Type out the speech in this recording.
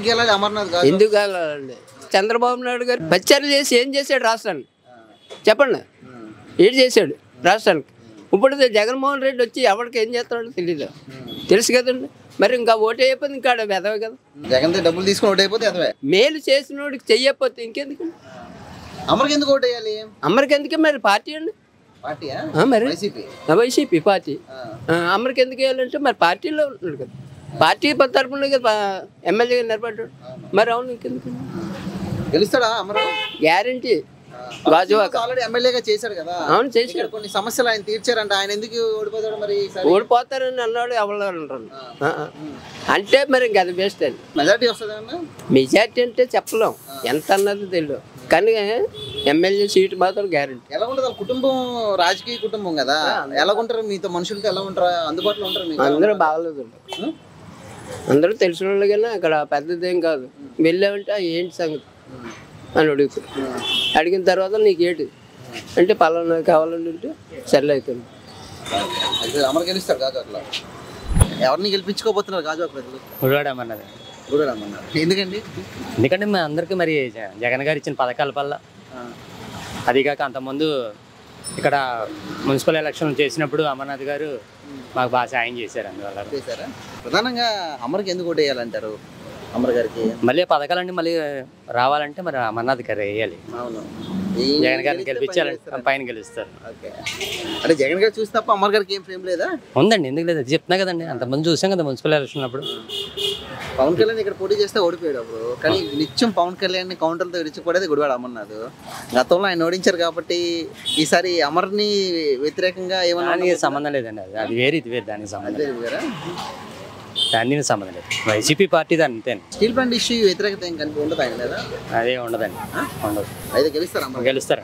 ఎందుకు గెలాలి అమర్నాథ్ గారు? ఎందుకు కావాలండి? చంద్రబాబు నాయుడు గారు పచ్చర్లు చేసి ఏం చేశాడు రాష్ట్రానికి చెప్పండి. ఏం చేశాడు రాష్ట్రానికి? ఇప్పుడు జగన్మోహన్ రెడ్డి వచ్చి ఎవరికి ఏం చేస్తాడో తెలియదు, తెలుసు కదండి. మరి ఇంకా ఓటు అయిపోయింది, ఇంకా వెదవే కదా. జగన్ డబ్బులు తీసుకుని ఓటు అయిపోతే అదవే. మేలు చేసినోడికి చెయ్యకపోతే ఇంకెందుకు? అమర్కి ఎందుకు ఓటు వేయాలి? అమర్కి ఎందుకే మరి పార్టీ అండి, మరి వైసీపీ పార్టీ. అమర్కి ఎందుకు వేయాలంటే మరి పార్టీలో ఉన్నాడు కదా, పార్టీ తరపున కదా ఎమ్మెల్యేగా నిలబడ్డాడు. మరి అవును, ఇంకెందుకు? గెలుస్తాడా అమరు? గ్యారంటీ. గాజువాక ఆల్రెడీ ఎమ్మెల్యేగా చేశాడు కదా. అవును, చేశాడు. కొన్ని సమస్యలు ఆయన తీర్చారంట, ఆయన ఎందుకు ఓడిపోతాడు మరి? ఓడిపోతారని అన్నాడు ఎవరు అంటారు అంటే మరి ఇంకా అది బెస్ట్ అండి. మెజార్టీ వస్తుందన్నా? మెజార్టీ అంటే చెప్పలేం, ఎంత అన్నది తెలియదు, కానీ ఎమ్మెల్యే సీట్ మాత్రం గ్యారంటీ. ఎలా ఉంటుంది కుటుంబం? రాజకీయ కుటుంబం కదా, ఎలా ఉంటారు మీతో? మనుషులతో ఎలా ఉంటారు? అందుబాటులో ఉంటారు మీకు? అందరూ బాగలేదు, అందరూ తెలిసిన వాళ్ళు కన్నా అక్కడ పెద్దదేం కాదు. వెళ్ళామంటే ఏంటి సంగతి అని అడుగుతారు. అడిగిన తర్వాత నీకు ఏంటి అంటే పలానా కావాలని ఉంటే సర్లే అవుతుంది. అమరు గెలుస్తారు గాజువాకలో. ఎవరిని గెలిపించుకోబోతున్నారు గాజువాక ప్రజలు? గుడివాడమన్నది. గుడివాడమన్నారు. ఎందుకండి? ఎందుకంటే మా అందరికీ మరి జగన్ గారు ఇచ్చిన పథకాల వల్ల, అదిగాక అంతకుముందు ఇక్కడ మున్సిపల్ ఎలక్షన్ చేసినప్పుడు అమర్నాథ్ గారు మాకు బాగా సాయం చేశారు. అందువల్ల చేశారా? ప్రధానంగా అమర్కి ఎందుకు ఓటు వేయాలంటారు? అమర్ గారికి మళ్ళీ పథకాలన్నీ మళ్ళీ రావాలంటే మరి అమర్నాథ్ గారు వేయాలి. అవును, జగన్ గారిని గెలిపించాలంటే పైన గెలుస్తారు. అంటే జగన్ గారు చూసి తప్ప అమర్ గారికి ఏం ఫ్రేమ్ లేదా? ఉందండి, ఎందుకు లేదు, చెప్తున్నా కదండి. అంతకుముందు చూసాం కదా మున్సిపల్ ఎలక్షన్ అప్పుడు. పవన్ కళ్యాణ్ ఇక్కడ పోటీ చేస్తే ఓడిపోయాడు అప్పుడు, కానీ నిత్యం పవన్ కళ్యాణ్ కౌంటర్లతో విడిచిపోయేది గుడివాడ అమర్నాథ్. గతంలో ఆయన ఓడించారు కాబట్టి ఈసారి అమర్ని వ్యతిరేకంగా ఏమన్నా సంబంధం లేదండి. అది వేరే, ఇది వేరు, దానికి సంబంధం లేదు. దానికి సంబంధం లేదు, వైసీపీ పార్టీ అంతే. స్టీల్ ప్లాంట్ ఇష్యూ వ్యతిరేకత ఏం కనిపి ఉండదు ఆయన లేదా? అదే ఉండదండి, ఉండదు. అయితే గెలుస్తారు, గెలుస్తారు.